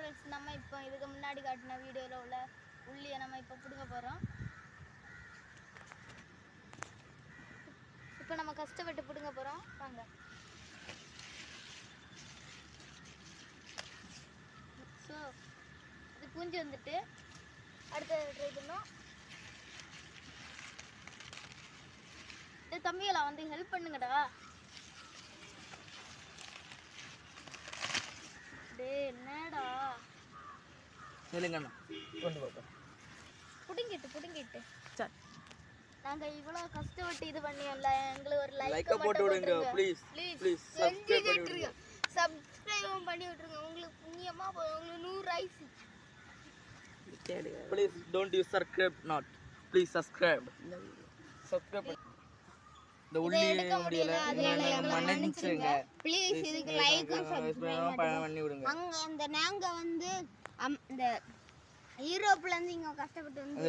Friends, நம்ம இப்போ இதுக்கு முன்னாடி காட்டின வீடியோவில் உள்ள உள்ளியை நம்ம இப்போ பிடுங்க போகிறோம். இப்போ நம்ம கஷ்டப்பட்டு பிடுங்க போகிறோம். வாங்க. ஸோ இது பூஞ்சி வந்துட்டு அடுத்த ட்ரை பண்ணோம். தம்பியெல்லாம் வந்து ஹெல்ப் பண்ணுங்கடா. என்னடா சொல்லுங்கண்ணா, கொண்டு போப்போம். புடுங்கிட்டு நாங்க இவ்வளவு கஷ்டப்பட்டு இது பண்ணியோம்ல, எங்களுக்கு ஒரு லைக் போட்டு விடுங்க ப்ளீஸ். ப்ளீஸ் சப்ஸ்கிரைப் பண்ணி விட்டுருங்க. உங்களுக்கு புண்ணியமா உங்களுக்கு 100 ஐஸ். Please don't you subscribe not. Please subscribe பண்ணு. இந்த உள்ளி முடியல மன்னிச்சிடுங்க ப்ளீஸ். இதுக்கு லைக் சப்ஸ்கிரைப் பண்ணி விடுங்க. அங்க அந்த நாங்க வந்து இந்த யூரோப்ல இருந்து இங்க கஷ்டப்பட்டு வந்து